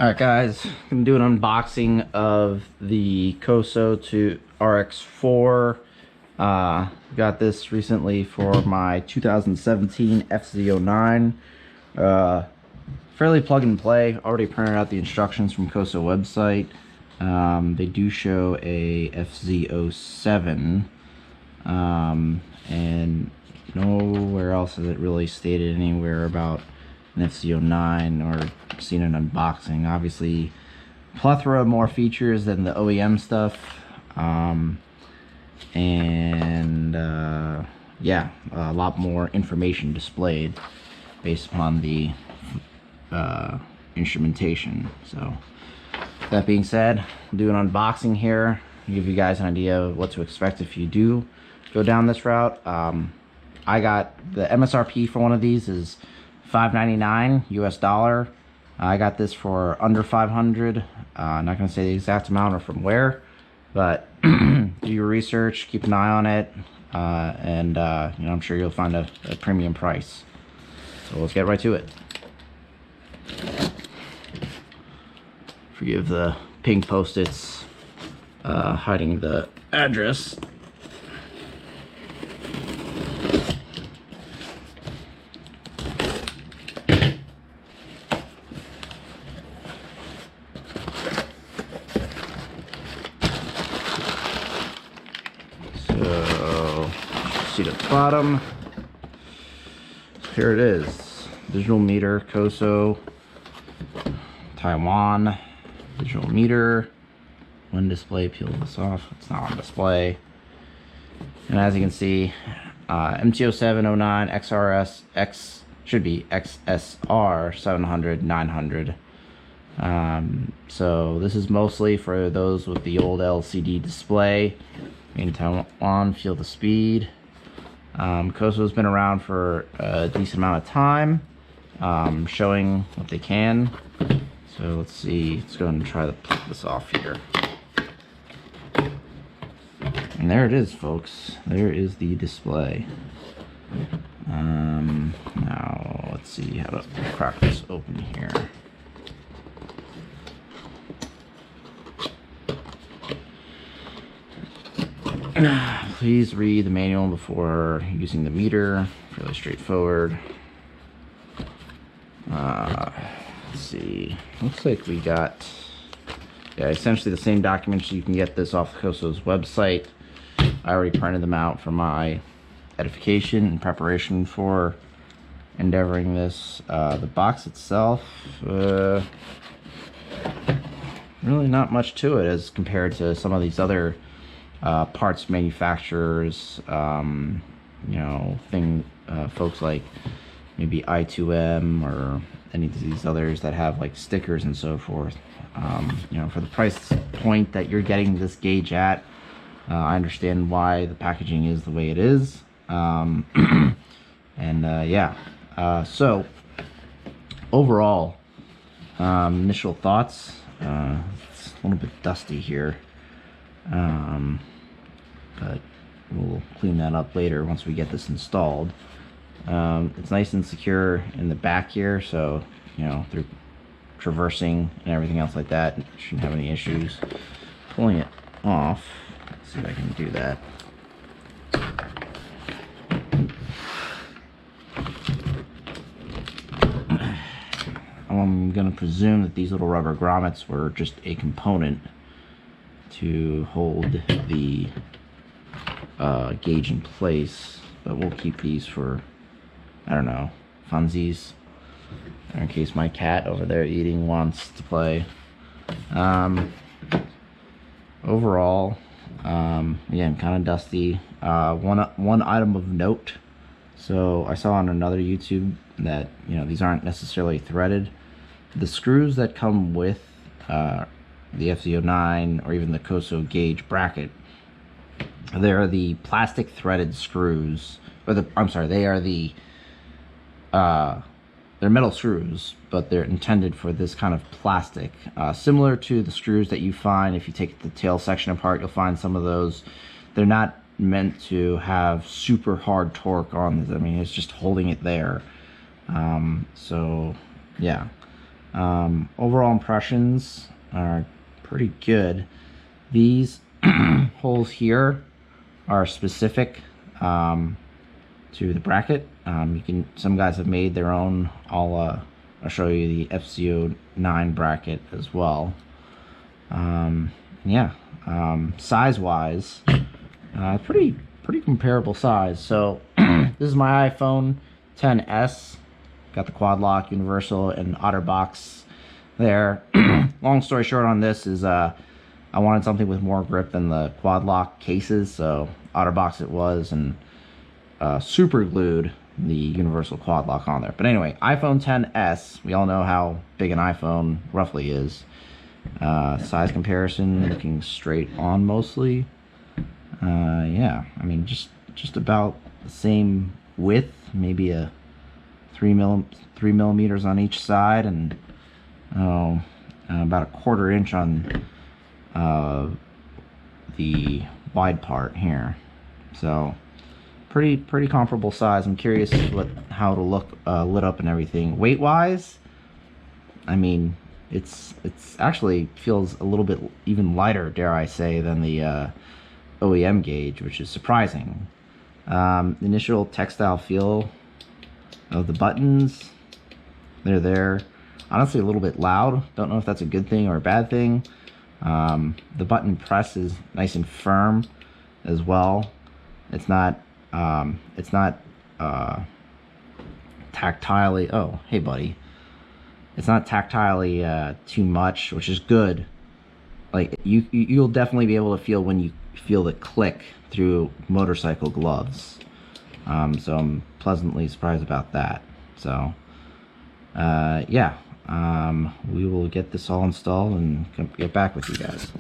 Alright guys, I'm gonna do an unboxing of the Koso RX-4. Got this recently for my 2017 FZ09. Fairly plug and play. Already printed out the instructions from Koso website. They do show a FZ07, and nowhere else is it really stated anywhere about an FZ09 or seen an unboxing. Obviously, plethora more features than the OEM stuff, yeah, a lot more information displayed based upon the instrumentation. So that being said, I'll do an unboxing here, give you guys an idea of what to expect if you do go down this route. I got the MSRP for one of these is $5.99 US. I got this for under 500. I'm not gonna say the exact amount or from where, but do your research, keep an eye on it, and you know, I'm sure you'll find a premium price. So let's get right to it. Forgive the pink post-its hiding the address. So, see the bottom. Here it is. Digital meter, Koso, Taiwan. Digital meter. One display, peel this off. It's not on display. And as you can see, MT0709 XRS X should be XSR 700 900. So this is mostly for those with the old LCD display. In Taiwan, feel the speed. Koso's been around for a decent amount of time, showing what they can. So let's see, let's go ahead and try to pop this off here. And there it is, folks. There is the display. Now let's see how to crack this open here. Please read the manual before using the meter. Fairly straightforward. Let's see. Looks like we got, yeah, essentially the same documents. You can get this off Koso's website. I already printed them out for my edification and preparation for endeavoring this. The box itself, really not much to it as compared to some of these other parts manufacturers, you know, folks like maybe I2M or any of these others that have like stickers and so forth. You know, for the price point that you're getting this gauge at, I understand why the packaging is the way it is. Yeah, so overall, initial thoughts, it's a little bit dusty here. But we'll clean that up later once we get this installed. It's nice and secure in the back here, so you know, through traversing and everything else like that, shouldn't have any issues. Pulling it off, let's see if I can do that. I'm gonna presume that these little rubber grommets were just a component to hold the gauge in place, but we'll keep these for, I don't know, funsies, in case my cat over there eating wants to play. Overall, again, kind of dusty. One item of note, so I saw on another YouTube that, you know, these aren't necessarily threaded. The screws that come with the FZ09 or even the Koso gauge bracket, they're the plastic threaded screws, or they are the they're metal screws, but they're intended for this kind of plastic, similar to the screws that you find if you take the tail section apart. You'll find some of those, they're not meant to have super hard torque on this. I mean, it's just holding it there. So yeah, Overall impressions are pretty good. These holes here are specific to the bracket. Some guys have made their own. I'll show you the FCO9 bracket as well. Yeah, size wise, pretty comparable size. So this is my iPhone XS. Got the quad lock, universal, and OtterBox there. Long story short on this is I wanted something with more grip than the quad lock cases, so OtterBox it was, and super glued the universal quad lock on there. But anyway, iPhone XS, we all know how big an iPhone roughly is. Size comparison, looking straight on mostly. Yeah, I mean just about the same width, maybe a 3 millimeters on each side, and about a 1/4 inch on the wide part here. So pretty comparable size. I'm curious how it'll look lit up and everything. Weight wise, I mean, it's actually feels a little bit even lighter, dare I say, than the OEM gauge, which is surprising. Initial textile feel of the buttons, they're there. Honestly, a little bit loud. Don't know if that's a good thing or a bad thing. The button press is nice and firm as well. It's not tactilely. Oh, hey buddy. It's not tactilely too much, which is good. Like you'll definitely be able to feel when you feel the click through motorcycle gloves. So I'm pleasantly surprised about that. So yeah, we will get this all installed and get back with you guys.